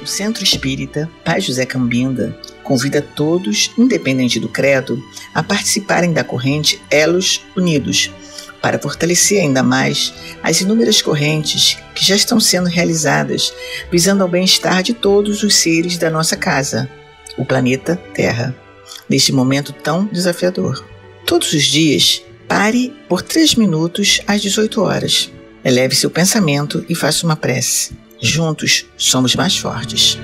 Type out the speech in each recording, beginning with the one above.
O Centro Espírita Pai José Cambinda convida todos, independente do credo, a participarem da corrente Elos Unidos, para fortalecer ainda mais as inúmeras correntes que já estão sendo realizadas, visando ao bem-estar de todos os seres da nossa casa, o planeta Terra, neste momento tão desafiador. Todos os dias, pare por 3 minutos às 18 horas. Eleve seu pensamento e faça uma prece. Juntos somos mais fortes.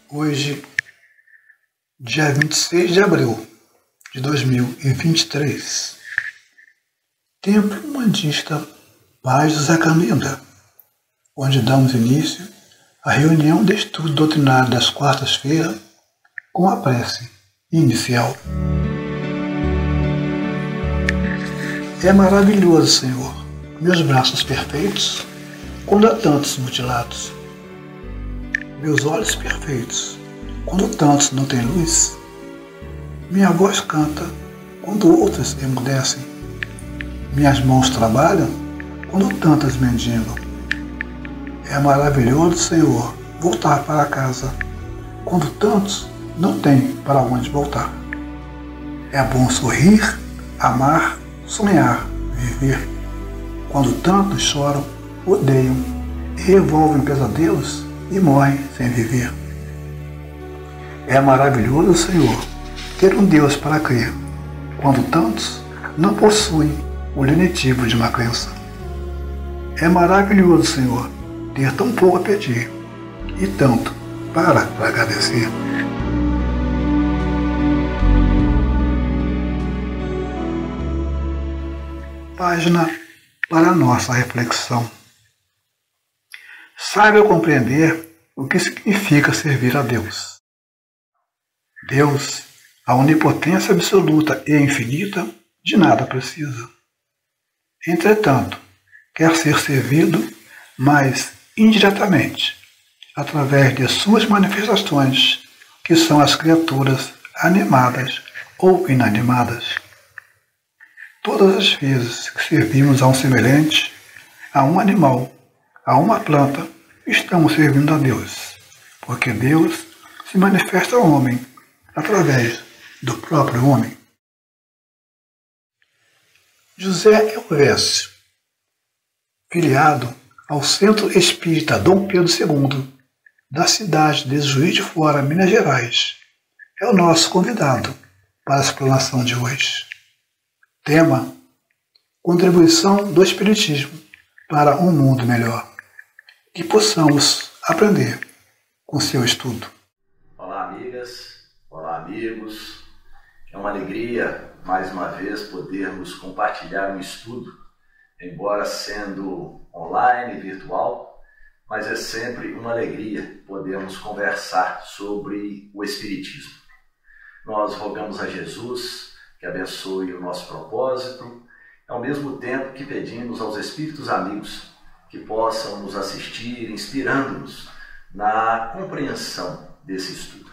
Hoje, dia 26 de abril de 2023, Templo Umbandista Pai José Cambinda, onde damos início à reunião de estudo doutrinário das quartas-feiras com a prece inicial. É maravilhoso, Senhor, meus braços perfeitos, quando há tantos mutilados. Meus olhos perfeitos, quando tantos não têm luz. Minha voz canta, quando outras emudecem. Minhas mãos trabalham, quando tantas mendigam. É maravilhoso, Senhor, voltar para casa, quando tantos não têm para onde voltar. É bom sorrir, amar, sonhar, viver, quando tantos choram, odeiam e revolvem pesadelos e morrem sem viver. É maravilhoso, Senhor, ter um Deus para crer, quando tantos não possuem o lenitivo de uma crença. É maravilhoso, Senhor, ter tão pouco a pedir e tanto para agradecer. Página para a nossa reflexão. Saiba compreender o que significa servir a Deus. Deus, a onipotência absoluta e infinita, de nada precisa. Entretanto, quer ser servido, mas indiretamente, através de suas manifestações, que são as criaturas animadas ou inanimadas. Todas as vezes que servimos a um semelhante, a um animal, a uma planta, estamos servindo a Deus, porque Deus se manifesta ao homem através do próprio homem. José Elvésio, filiado ao Centro Espírita Dom Pedro II, da cidade de Juiz de Fora, Minas Gerais, é o nosso convidado para a explanação de hoje. Tema: contribuição do Espiritismo para um mundo melhor. Que possamos aprender com seu estudo. Olá, amigas, olá, amigos. É uma alegria, mais uma vez, podermos compartilhar um estudo, embora sendo online, virtual, mas é sempre uma alegria podermos conversar sobre o Espiritismo. Nós rogamos a Jesus que abençoe o nosso propósito, ao mesmo tempo que pedimos aos espíritos amigos que possam nos assistir, inspirando-nos na compreensão desse estudo.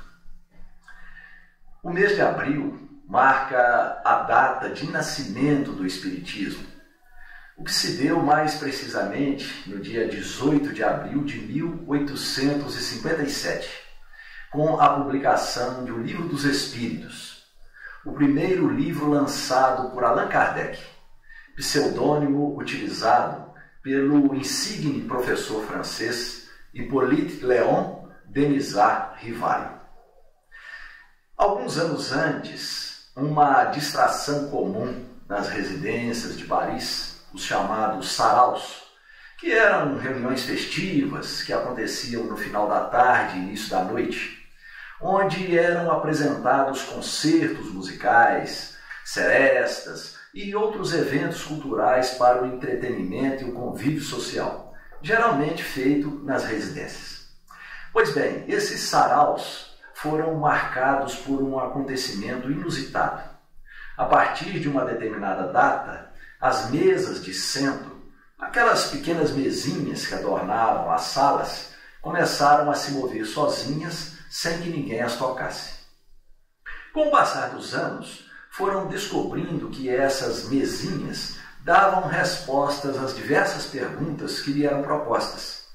O mês de abril marca a data de nascimento do Espiritismo, o que se deu mais precisamente no dia 18 de abril de 1857, com a publicação de O Livro dos Espíritos, o primeiro livro lançado por Allan Kardec, pseudônimo utilizado pelo insigne professor francês Hippolyte Léon Denisard Rivail. Alguns anos antes, uma distração comum nas residências de Paris, os chamados saraus, que eram reuniões festivas que aconteciam no final da tarde e início da noite, onde eram apresentados concertos musicais, serestas e outros eventos culturais para o entretenimento e o convívio social, geralmente feito nas residências. Pois bem, esses saraus foram marcados por um acontecimento inusitado. A partir de uma determinada data, as mesas de centro, aquelas pequenas mesinhas que adornavam as salas, começaram a se mover sozinhas, sem que ninguém as tocasse. Com o passar dos anos, foram descobrindo que essas mesinhas davam respostas às diversas perguntas que lhe eram propostas.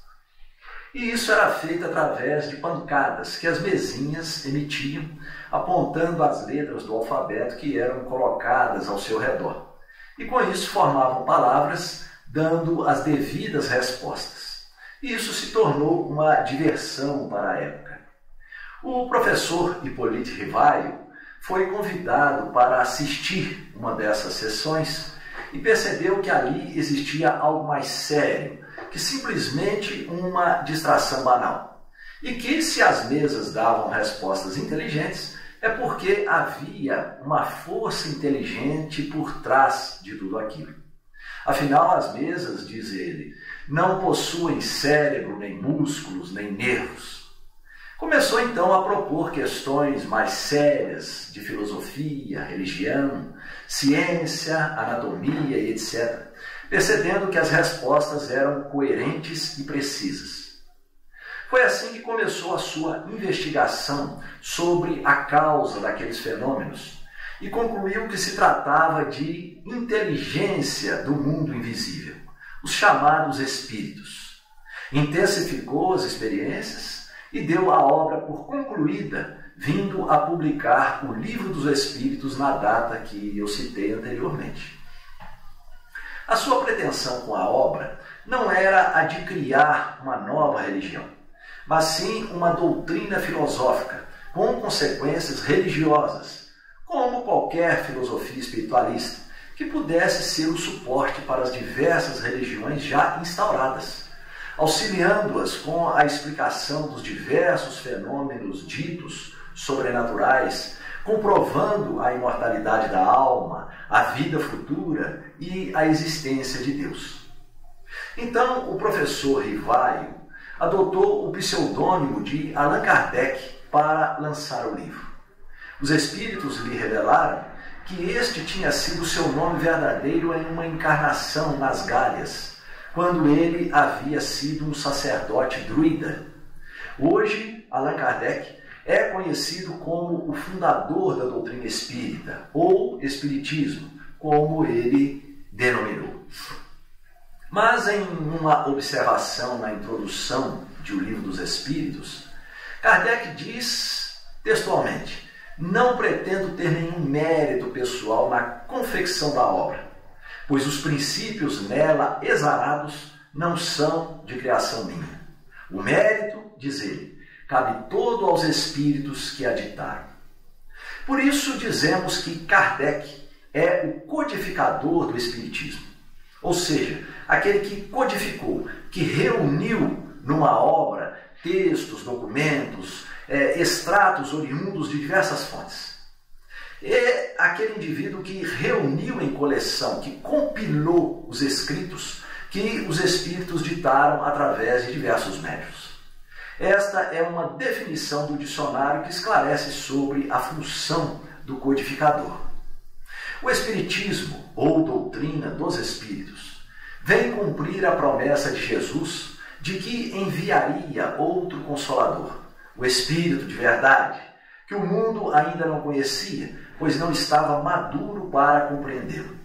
E isso era feito através de pancadas que as mesinhas emitiam, apontando as letras do alfabeto que eram colocadas ao seu redor. E com isso formavam palavras, dando as devidas respostas. E isso se tornou uma diversão para a época. O professor Hippolyte Rivaio foi convidado para assistir uma dessas sessões e percebeu que ali existia algo mais sério que simplesmente uma distração banal. E que se as mesas davam respostas inteligentes, é porque havia uma força inteligente por trás de tudo aquilo. Afinal, as mesas, diz ele, não possuem cérebro, nem músculos, nem nervos. Começou então a propor questões mais sérias de filosofia, religião, ciência, anatomia e etc., percebendo que as respostas eram coerentes e precisas. Foi assim que começou a sua investigação sobre a causa daqueles fenômenos e concluiu que se tratava de inteligência do mundo invisível, os chamados espíritos. Intensificou as experiências e deu a obra por concluída, vindo a publicar o Livro dos Espíritos na data que eu citei anteriormente. A sua pretensão com a obra não era a de criar uma nova religião, mas sim uma doutrina filosófica com consequências religiosas, como qualquer filosofia espiritualista, que pudesse ser o suporte para as diversas religiões já instauradas, auxiliando-as com a explicação dos diversos fenômenos ditos sobrenaturais, comprovando a imortalidade da alma, a vida futura e a existência de Deus. Então, o professor Rivaio adotou o pseudônimo de Allan Kardec para lançar o livro. Os espíritos lhe revelaram que este tinha sido seu nome verdadeiro em uma encarnação nas Gálias, quando ele havia sido um sacerdote druida. Hoje, Allan Kardec é conhecido como o fundador da doutrina espírita, ou espiritismo, como ele denominou. Mas em uma observação na introdução de O Livro dos Espíritos, Kardec diz textualmente: não pretendo ter nenhum mérito pessoal na confecção da obra, pois os princípios nela exarados não são de criação minha. O mérito, diz ele, cabe todo aos espíritos que a ditaram. Por isso dizemos que Kardec é o codificador do espiritismo, ou seja, aquele que codificou, que reuniu numa obra textos, documentos, extratos oriundos de diversas fontes. É aquele indivíduo que reuniu em coleção, que compilou os escritos que os espíritos ditaram através de diversos médiuns. Esta é uma definição do dicionário que esclarece sobre a função do codificador. O Espiritismo, ou doutrina dos Espíritos, vem cumprir a promessa de Jesus de que enviaria outro Consolador, o Espírito de verdade, que o mundo ainda não conhecia, pois não estava maduro para compreendê-lo.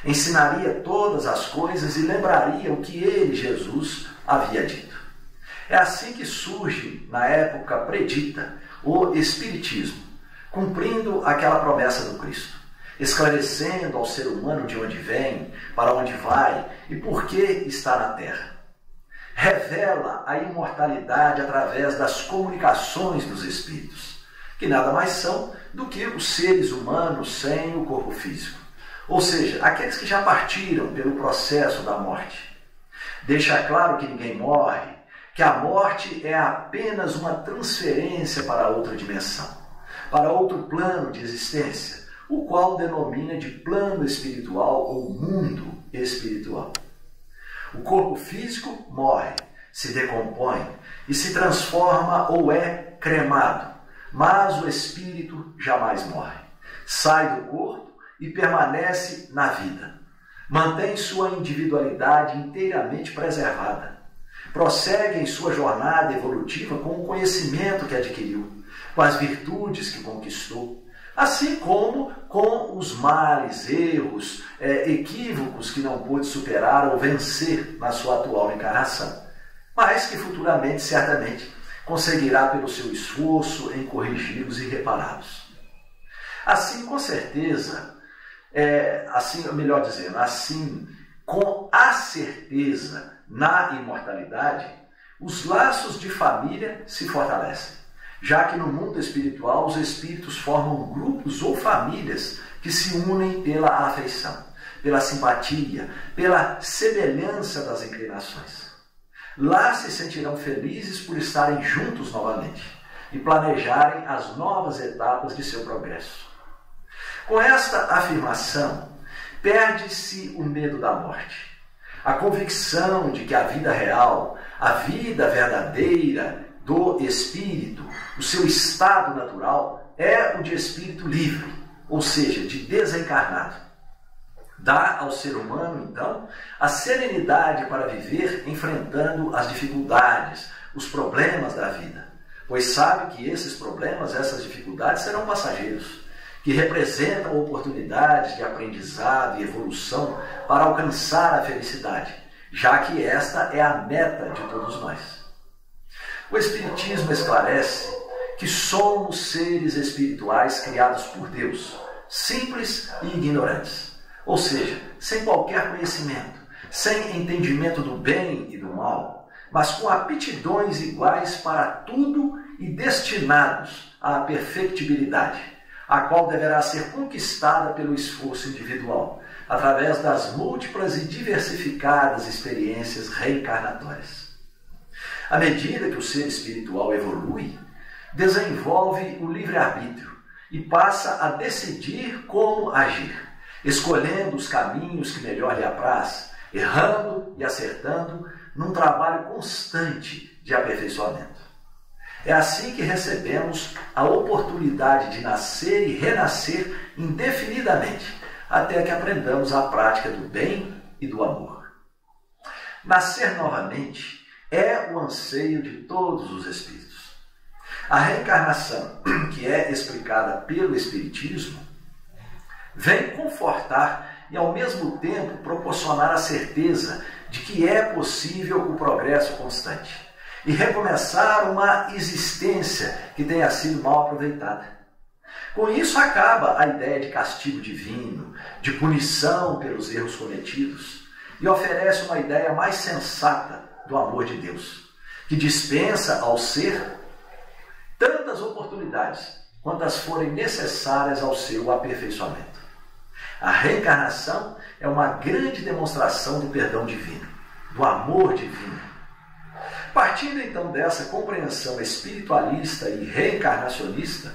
Ensinaria todas as coisas e lembraria o que ele, Jesus, havia dito. É assim que surge, na época predita, o Espiritismo, cumprindo aquela promessa do Cristo, esclarecendo ao ser humano de onde vem, para onde vai e por que está na Terra. Revela a imortalidade através das comunicações dos espíritos, que nada mais são do que os seres humanos sem o corpo físico, ou seja, aqueles que já partiram pelo processo da morte. Deixa claro que ninguém morre, que a morte é apenas uma transferência para outra dimensão, para outro plano de existência, o qual denomina de plano espiritual ou mundo espiritual. O corpo físico morre, se decompõe e se transforma ou é cremado, mas o espírito jamais morre. Sai do corpo e permanece na vida. Mantém sua individualidade inteiramente preservada. Prossegue em sua jornada evolutiva com o conhecimento que adquiriu, com as virtudes que conquistou, Assim como com os males, erros, equívocos que não pôde superar ou vencer na sua atual encarnação, mas que futuramente, certamente, conseguirá pelo seu esforço em corrigi-los e repará-los. Assim, com certeza, com a certeza na imortalidade, os laços de família se fortalecem, já que no mundo espiritual os espíritos formam grupos ou famílias que se unem pela afeição, pela simpatia, pela semelhança das inclinações. Lá se sentirão felizes por estarem juntos novamente e planejarem as novas etapas de seu progresso. Com esta afirmação, perde-se o medo da morte, a convicção de que a vida real, a vida verdadeira do espírito, o seu estado natural, é o de espírito livre, ou seja, de desencarnado. Dá ao ser humano, então, a serenidade para viver enfrentando as dificuldades, os problemas da vida, pois sabe que esses problemas, essas dificuldades serão passageiros, que representam oportunidades de aprendizado e evolução para alcançar a felicidade, já que esta é a meta de todos nós. O Espiritismo esclarece que somos seres espirituais criados por Deus, simples e ignorantes, ou seja, sem qualquer conhecimento, sem entendimento do bem e do mal, mas com aptidões iguais para tudo e destinados à perfectibilidade, a qual deverá ser conquistada pelo esforço individual, através das múltiplas e diversificadas experiências reencarnatórias. À medida que o ser espiritual evolui, desenvolve o livre-arbítrio e passa a decidir como agir, escolhendo os caminhos que melhor lhe apraz, errando e acertando num trabalho constante de aperfeiçoamento. É assim que recebemos a oportunidade de nascer e renascer indefinidamente, até que aprendamos a prática do bem e do amor. Nascer novamente é o anseio de todos os espíritos. A reencarnação, que é explicada pelo Espiritismo, vem confortar e, ao mesmo tempo, proporcionar a certeza de que é possível o progresso constante e recomeçar uma existência que tenha sido mal aproveitada. Com isso acaba a ideia de castigo divino, de punição pelos erros cometidos, e oferece uma ideia mais sensata do amor de Deus, que dispensa ao ser tantas oportunidades quantas forem necessárias ao seu aperfeiçoamento. A reencarnação é uma grande demonstração do perdão divino, do amor divino. Partindo então dessa compreensão espiritualista e reencarnacionista,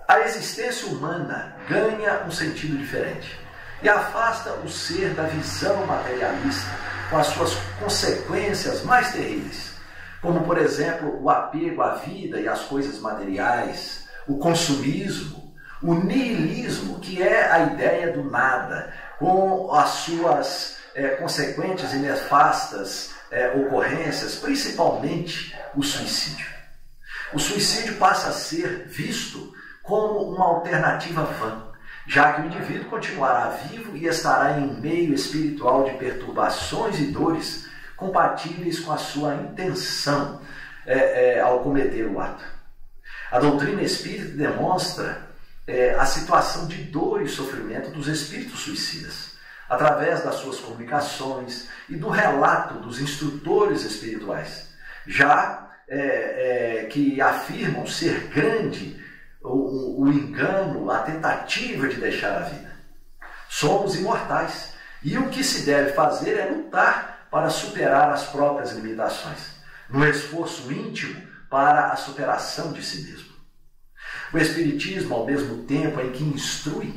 a existência humana ganha um sentido diferente e afasta o ser da visão materialista com as suas consequências mais terríveis, como, por exemplo, o apego à vida e às coisas materiais, o consumismo, o niilismo, que é a ideia do nada, com as suas consequentes e nefastas ocorrências, principalmente o suicídio. O suicídio passa a ser visto como uma alternativa vã, já que o indivíduo continuará vivo e estará em um meio espiritual de perturbações e dores compatíveis com a sua intenção ao cometer o ato. A doutrina espírita demonstra a situação de dor e sofrimento dos espíritos suicidas, através das suas comunicações e do relato dos instrutores espirituais, já que afirmam ser grande o engano, a tentativa de deixar a vida. Somos imortais e o que se deve fazer é lutar para superar as próprias limitações, no esforço íntimo para a superação de si mesmo. O Espiritismo, ao mesmo tempo em que instrui,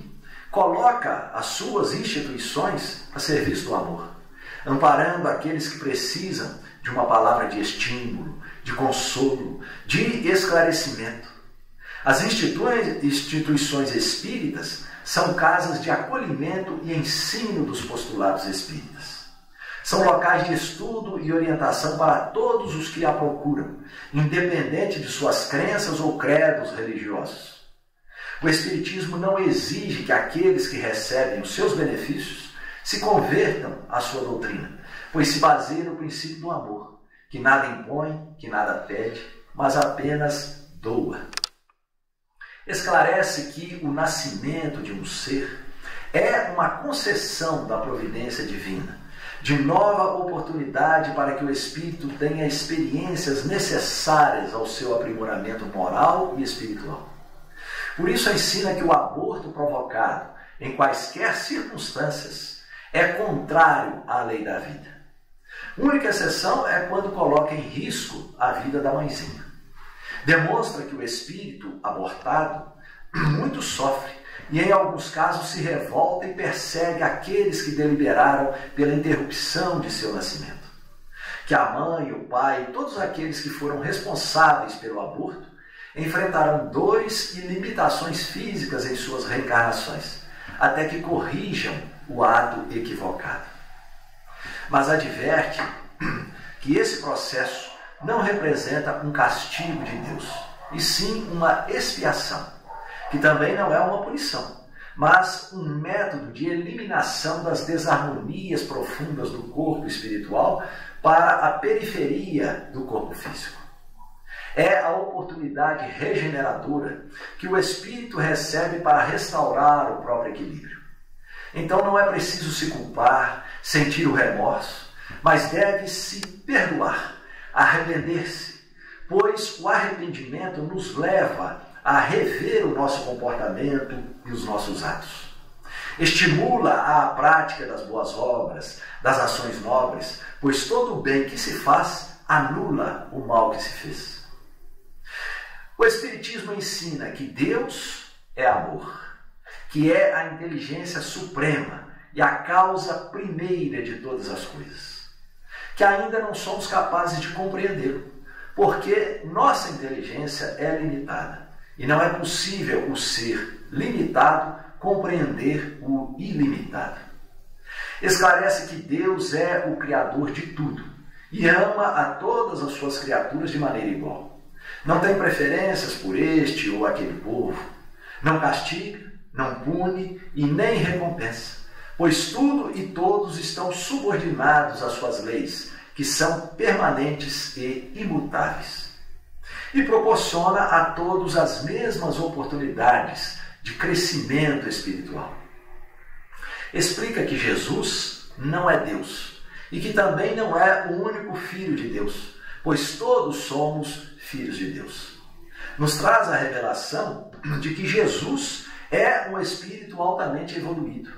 coloca as suas instituições a serviço do amor, amparando aqueles que precisam de uma palavra de estímulo, de consolo, de esclarecimento. As instituições espíritas são casas de acolhimento e ensino dos postulados espíritas. São locais de estudo e orientação para todos os que a procuram, independente de suas crenças ou credos religiosos. O Espiritismo não exige que aqueles que recebem os seus benefícios se convertam à sua doutrina, pois se baseia no princípio do amor, que nada impõe, que nada pede, mas apenas doa. Esclarece que o nascimento de um ser é uma concessão da providência divina, de nova oportunidade para que o espírito tenha experiências necessárias ao seu aprimoramento moral e espiritual. Por isso ensina que o aborto provocado em quaisquer circunstâncias é contrário à lei da vida. A única exceção é quando coloca em risco a vida da mãezinha. Demonstra que o espírito abortado muito sofre e em alguns casos se revolta e persegue aqueles que deliberaram pela interrupção de seu nascimento. Que a mãe, o pai e todos aqueles que foram responsáveis pelo aborto enfrentarão dores e limitações físicas em suas reencarnações, até que corrijam o ato equivocado. Mas adverte que esse processo não representa um castigo de Deus, e sim uma expiação, que também não é uma punição, mas um método de eliminação das desarmonias profundas do corpo espiritual para a periferia do corpo físico. É a oportunidade regeneradora que o espírito recebe para restaurar o próprio equilíbrio. Então não é preciso se culpar, sentir o remorso, mas deve-se perdoar, arrepender-se, pois o arrependimento nos leva a rever o nosso comportamento e os nossos atos. Estimula a prática das boas obras, das ações nobres, pois todo o bem que se faz anula o mal que se fez. O Espiritismo ensina que Deus é amor, que é a inteligência suprema e a causa primeira de todas as coisas, que ainda não somos capazes de compreendê-lo, porque nossa inteligência é limitada e não é possível o ser limitado compreender o ilimitado. Esclarece que Deus é o Criador de tudo e ama a todas as suas criaturas de maneira igual. Não tem preferências por este ou aquele povo, não castiga, não pune e nem recompensa, pois tudo e todos estão subordinados às suas leis, que são permanentes e imutáveis. E proporciona a todos as mesmas oportunidades de crescimento espiritual. Explica que Jesus não é Deus e que também não é o único Filho de Deus, pois todos somos filhos de Deus. Nos traz a revelação de que Jesus é um espírito altamente evoluído,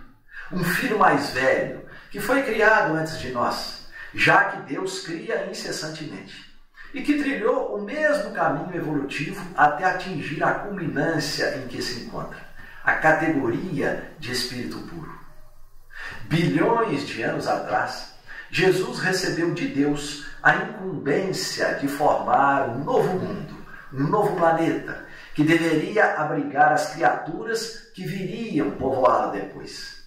um filho mais velho, que foi criado antes de nós, já que Deus cria incessantemente, e que trilhou o mesmo caminho evolutivo até atingir a culminância em que se encontra, a categoria de espírito puro. Bilhões de anos atrás, Jesus recebeu de Deus a incumbência de formar um novo mundo, um novo planeta, que deveria abrigar as criaturas que viriam povoá-la depois.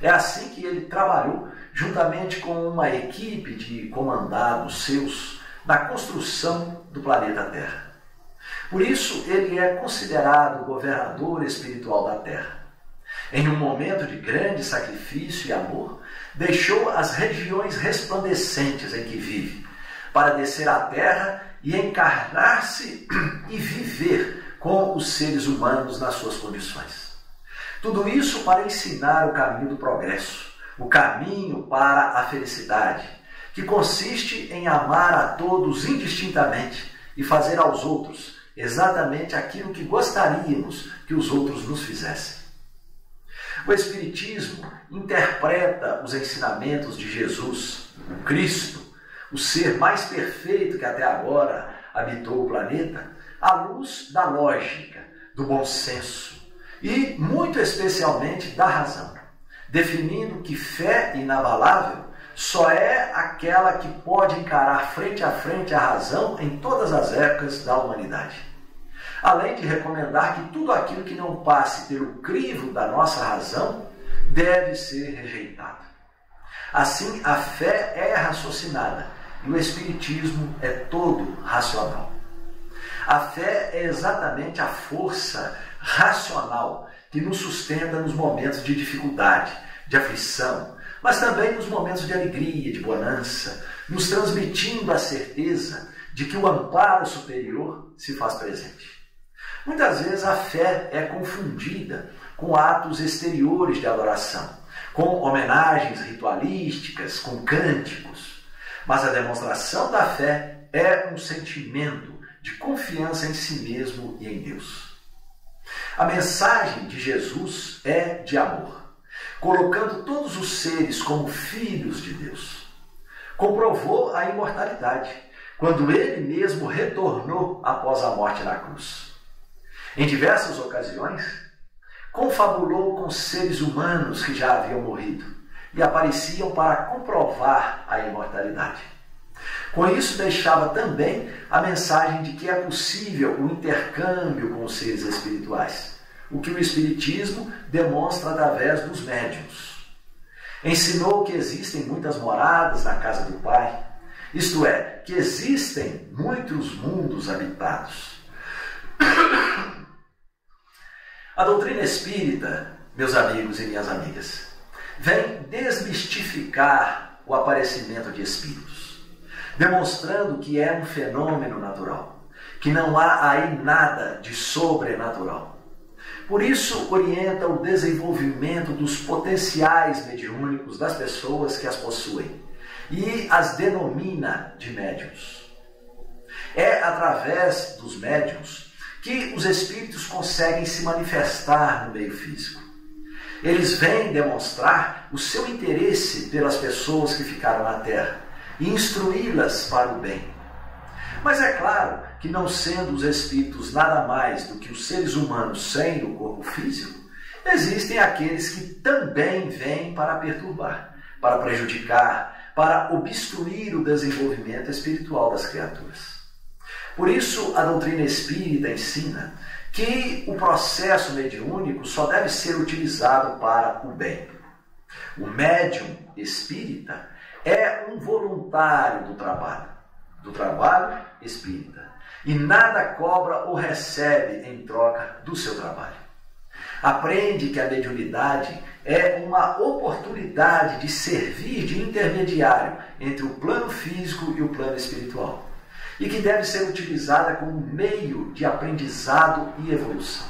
É assim que ele trabalhou, juntamente com uma equipe de comandados seus, na construção do planeta Terra. Por isso, ele é considerado o governador espiritual da Terra. Em um momento de grande sacrifício e amor, deixou as regiões resplandecentes em que vive, para descer à Terra e encarnar-se e viver com os seres humanos nas suas condições. Tudo isso para ensinar o caminho do progresso, o caminho para a felicidade, que consiste em amar a todos indistintamente e fazer aos outros exatamente aquilo que gostaríamos que os outros nos fizessem. O Espiritismo interpreta os ensinamentos de Jesus, o Cristo, o ser mais perfeito que até agora habitou o planeta, à luz da lógica, do bom senso e, muito especialmente, da razão, definindo que fé inabalável só é aquela que pode encarar frente a frente a razão em todas as épocas da humanidade. Além de recomendar que tudo aquilo que não passe pelo crivo da nossa razão deve ser rejeitado. Assim, a fé é raciocinada e o Espiritismo é todo racional. A fé é exatamente a força racional que nos sustenta nos momentos de dificuldade, de aflição, mas também nos momentos de alegria, de bonança, nos transmitindo a certeza de que o amparo superior se faz presente. Muitas vezes a fé é confundida com atos exteriores de adoração, com homenagens ritualísticas, com cânticos, mas a demonstração da fé é um sentimento de confiança em si mesmo e em Deus. A mensagem de Jesus é de amor, colocando todos os seres como filhos de Deus. Comprovou a imortalidade, quando ele mesmo retornou após a morte na cruz. Em diversas ocasiões, confabulou com seres humanos que já haviam morrido e apareciam para comprovar a imortalidade. Com isso, deixava também a mensagem de que é possível o intercâmbio com os seres espirituais, o que o Espiritismo demonstra através dos médiuns. Ensinou que existem muitas moradas na casa do Pai, isto é, que existem muitos mundos habitados. A doutrina espírita, meus amigos e minhas amigas, vem desmistificar o aparecimento de espíritos, demonstrando que é um fenômeno natural, que não há aí nada de sobrenatural. Por isso, orienta o desenvolvimento dos potenciais mediúnicos das pessoas que as possuem e as denomina de médiuns. É através dos médiuns que os espíritos conseguem se manifestar no meio físico. Eles vêm demonstrar o seu interesse pelas pessoas que ficaram na Terra e instruí-las para o bem. Mas é claro que, não sendo os espíritos nada mais do que os seres humanos sem o corpo físico, existem aqueles que também vêm para perturbar, para prejudicar, para obstruir o desenvolvimento espiritual das criaturas. Por isso, a doutrina espírita ensina que o processo mediúnico só deve ser utilizado para o bem. O médium espírita é um voluntário do trabalho espírita, e nada cobra ou recebe em troca do seu trabalho. Aprende que a mediunidade é uma oportunidade de servir de intermediário entre o plano físico e o plano espiritual, e que deve ser utilizada como meio de aprendizado e evolução.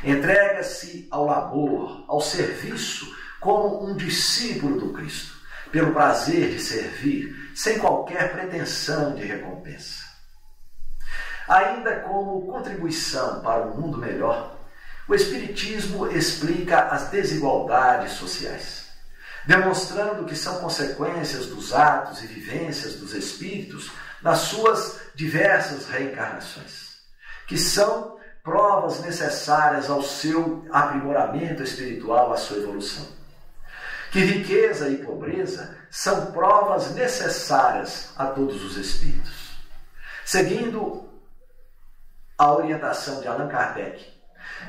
Entrega-se ao labor, ao serviço, como um discípulo do Cristo, pelo prazer de servir, sem qualquer pretensão de recompensa. Ainda como contribuição para um mundo melhor, o Espiritismo explica as desigualdades sociais, demonstrando que são consequências dos atos e vivências dos espíritos nas suas diversas reencarnações, que são provas necessárias ao seu aprimoramento espiritual, à sua evolução. Que riqueza e pobreza são provas necessárias a todos os espíritos. Seguindo a orientação de Allan Kardec,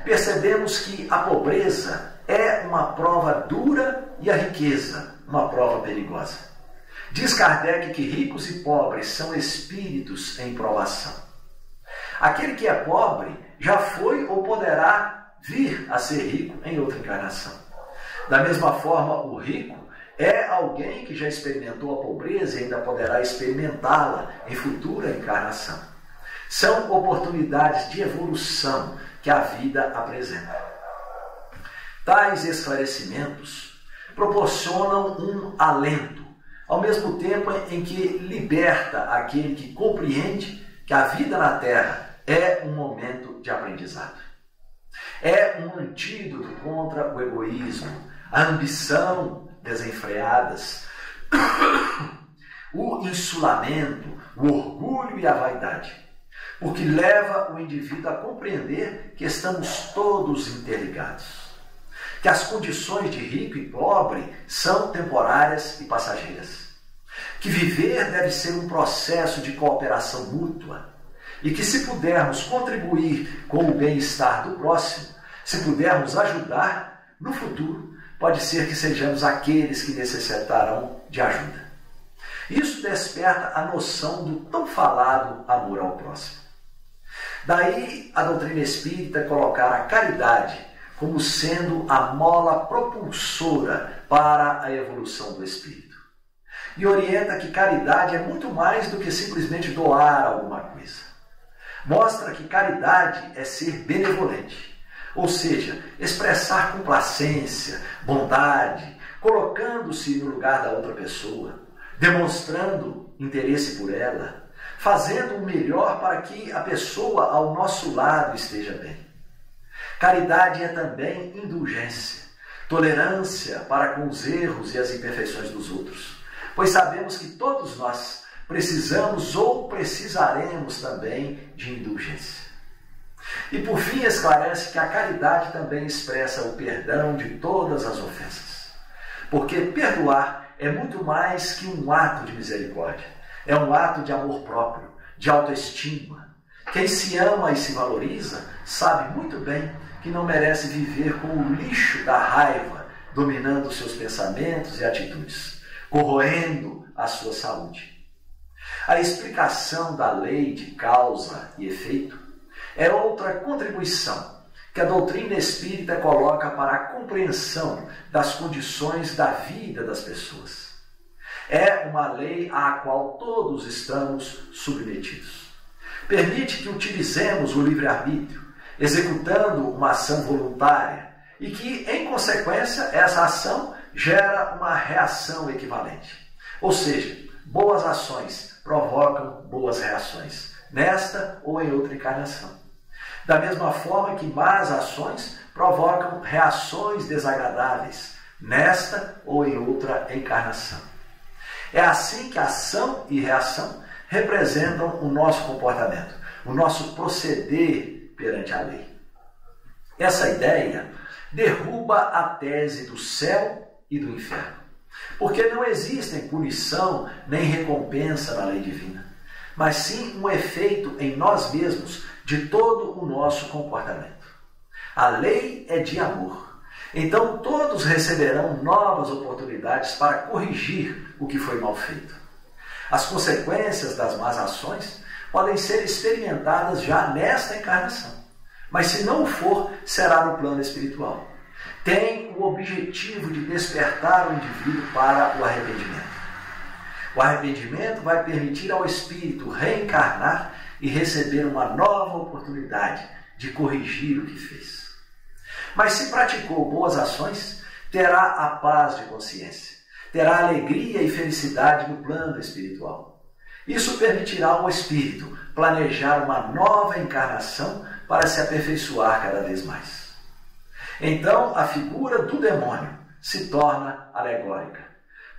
percebemos que a pobreza é uma prova dura e a riqueza uma prova perigosa. Diz Kardec que ricos e pobres são espíritos em provação. Aquele que é pobre já foi ou poderá vir a ser rico em outra encarnação. Da mesma forma, o rico é alguém que já experimentou a pobreza e ainda poderá experimentá-la em futura encarnação. São oportunidades de evolução que a vida apresenta. Tais esclarecimentos proporcionam um alento, ao mesmo tempo em que liberta aquele que compreende que a vida na Terra é um momento de aprendizado. É um antídoto contra o egoísmo, a ambição desenfreadas, o insulamento, o orgulho e a vaidade, porque leva o indivíduo a compreender que estamos todos interligados, que as condições de rico e pobre são temporárias e passageiras, que viver deve ser um processo de cooperação mútua e que, se pudermos contribuir com o bem-estar do próximo, se pudermos ajudar, no futuro pode ser que sejamos aqueles que necessitarão de ajuda. Isso desperta a noção do tão falado amor ao próximo. Daí a doutrina espírita colocar a caridade como sendo a mola propulsora para a evolução do espírito. E orienta que caridade é muito mais do que simplesmente doar alguma coisa. Mostra que caridade é ser benevolente, ou seja, expressar complacência, bondade, colocando-se no lugar da outra pessoa, demonstrando interesse por ela, fazendo o melhor para que a pessoa ao nosso lado esteja bem. Caridade é também indulgência, tolerância para com os erros e as imperfeições dos outros, pois sabemos que todos nós precisamos ou precisaremos também de indulgência. E por fim esclarece que a caridade também expressa o perdão de todas as ofensas, porque perdoar é muito mais que um ato de misericórdia, é um ato de amor próprio, de autoestima. Quem se ama e se valoriza sabe muito bem que não merece viver com o lixo da raiva dominando seus pensamentos e atitudes, corroendo a sua saúde. A explicação da lei de causa e efeito é outra contribuição que a doutrina espírita coloca para a compreensão das condições da vida das pessoas. É uma lei à qual todos estamos submetidos. Permite que utilizemos o livre-arbítrio, executando uma ação voluntária, e que, em consequência, essa ação gera uma reação equivalente. Ou seja, boas ações provocam boas reações, nesta ou em outra encarnação. Da mesma forma que más ações provocam reações desagradáveis, nesta ou em outra encarnação. É assim que ação e reação representam o nosso comportamento, o nosso proceder perante a lei. Essa ideia derruba a tese do céu e do inferno, porque não existem punição nem recompensa na lei divina, mas sim um efeito em nós mesmos de todo o nosso comportamento. A lei é de amor, então todos receberão novas oportunidades para corrigir o que foi mal feito. As consequências das más ações podem ser experimentadas já nesta encarnação, mas se não for, será no plano espiritual. Tem o objetivo de despertar o indivíduo para o arrependimento. O arrependimento vai permitir ao espírito reencarnar e receber uma nova oportunidade de corrigir o que fez. Mas se praticou boas ações, terá a paz de consciência, terá alegria e felicidade no plano espiritual. Isso permitirá ao espírito planejar uma nova encarnação para se aperfeiçoar cada vez mais. Então, a figura do demônio se torna alegórica,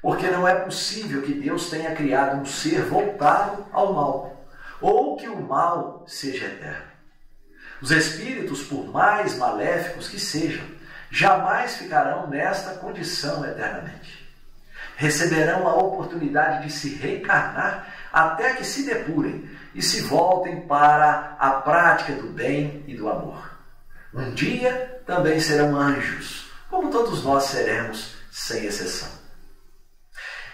porque não é possível que Deus tenha criado um ser voltado ao mal, ou que o mal seja eterno. Os espíritos, por mais maléficos que sejam, jamais ficarão nesta condição eternamente. Receberão a oportunidade de se reencarnar até que se depurem e se voltem para a prática do bem e do amor. Um dia também serão anjos, como todos nós seremos, sem exceção.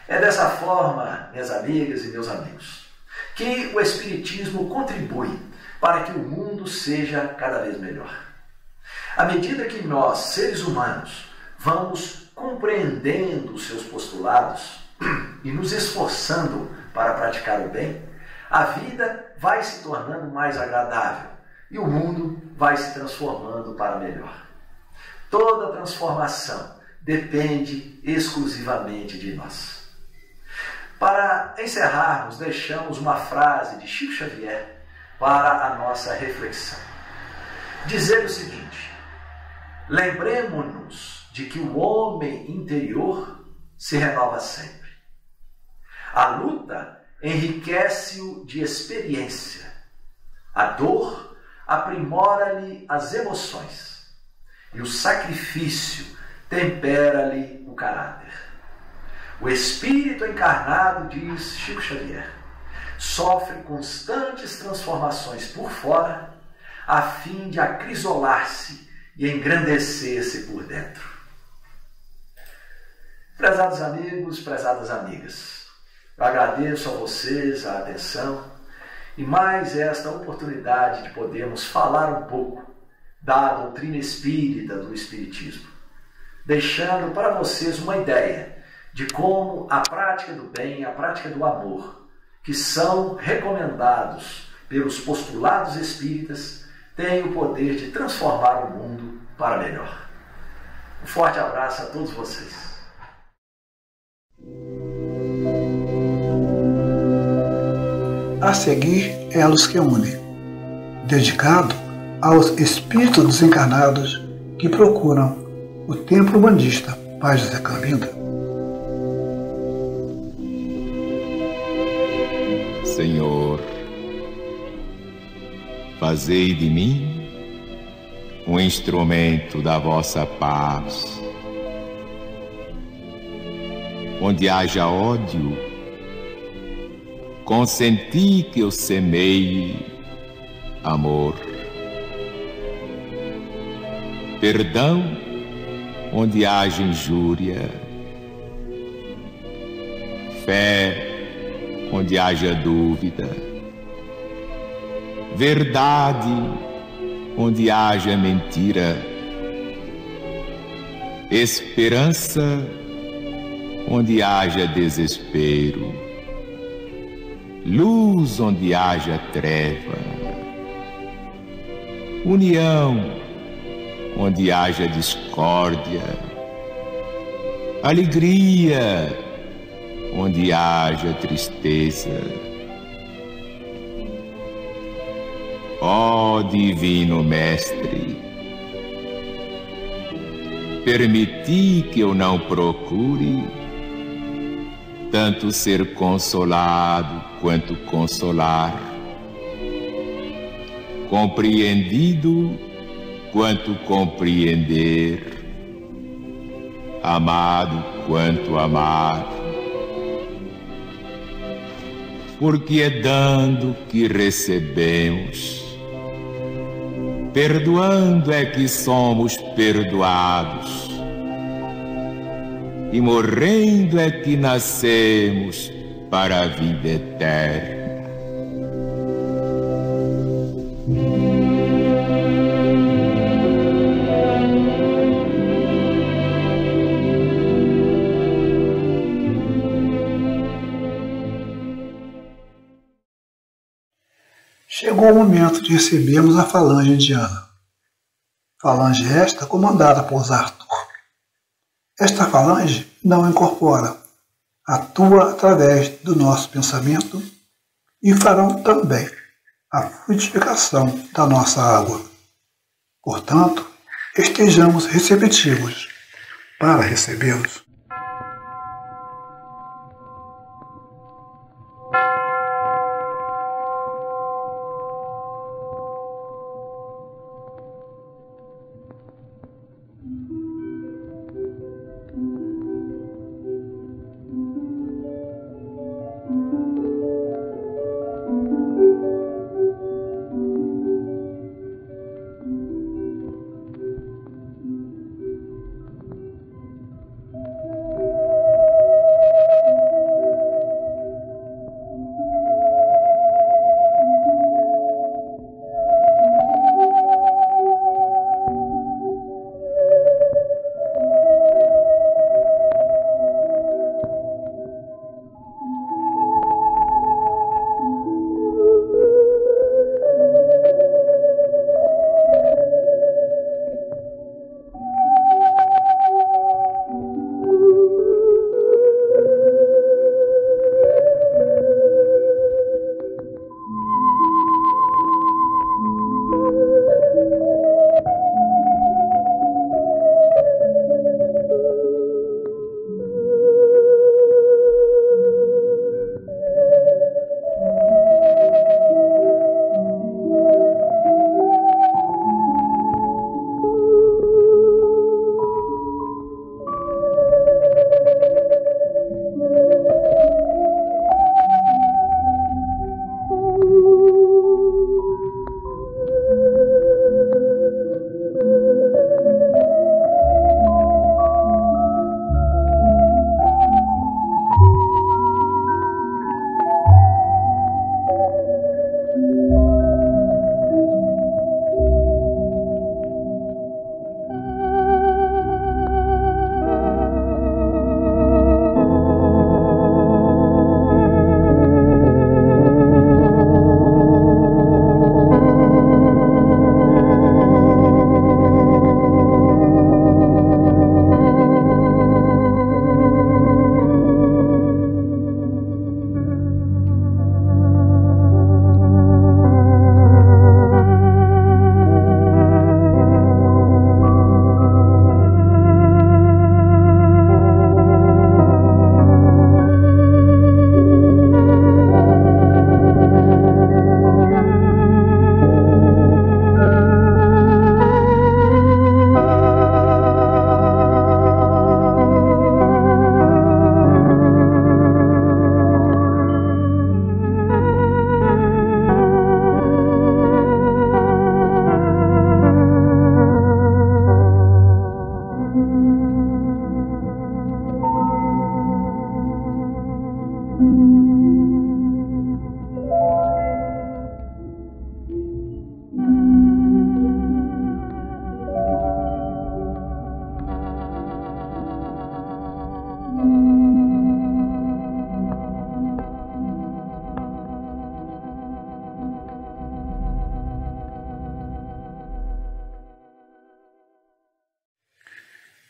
É dessa forma, minhas amigas e meus amigos, que o Espiritismo contribui para que o mundo seja cada vez melhor. À medida que nós, seres humanos, vamos compreendendo os seus postulados e nos esforçando para praticar o bem, a vida vai se tornando mais agradável e o mundo vai se transformando para melhor. Toda transformação depende exclusivamente de nós. Para encerrarmos, deixamos uma frase de Chico Xavier para a nossa reflexão. Dizer o seguinte: lembremo-nos de que o homem interior se renova sempre. A luta enriquece-o de experiência. A dor aprimora-lhe as emoções. E o sacrifício tempera-lhe o caráter. O espírito encarnado, diz Chico Xavier, sofre constantes transformações por fora, a fim de acrisolar-se e engrandecer-se por dentro. Prezados amigos, prezadas amigas, eu agradeço a vocês a atenção e mais esta oportunidade de podermos falar um pouco da doutrina espírita do Espiritismo, deixando para vocês uma ideia de como a prática do bem e a prática do amor, que são recomendados pelos postulados espíritas, têm o poder de transformar o mundo para melhor. Um forte abraço a todos vocês. A seguir, Elos que Une, dedicado aos espíritos desencarnados que procuram o templo bandista Pai José Cambinda. Senhor, fazei de mim um instrumento da vossa paz. Onde haja ódio, consenti que eu semeie amor. Perdão onde haja injúria, fé onde haja dúvida, verdade onde haja mentira, esperança onde haja desespero, luz onde haja treva, união onde haja discórdia, alegria onde haja tristeza. Ó Divino Mestre, permiti que eu não procure tanto ser consolado quanto consolar, compreendido quanto compreender, amado quanto amar. Porque é dando que recebemos, perdoando é que somos perdoados, e morrendo é que nascemos para a vida eterna. Chegou o momento de recebermos a falange indiana. Falange esta comandada por Zartor. Esta falange não incorpora, atua através do nosso pensamento e farão também a fluidificação da nossa água. Portanto, estejamos receptivos para recebê-los.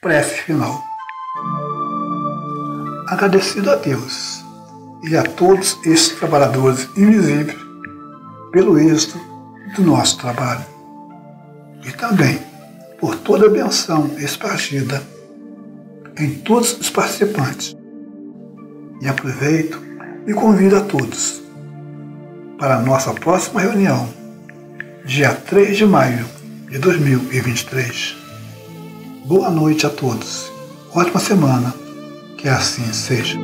Prece final. Agradecido a Deus e a todos esses trabalhadores invisíveis pelo êxito do nosso trabalho e também por toda a benção espargida em todos os participantes. E aproveito e convido a todos para a nossa próxima reunião, dia 3 de maio de 2023. Boa noite a todos. Ótima semana. Que assim seja.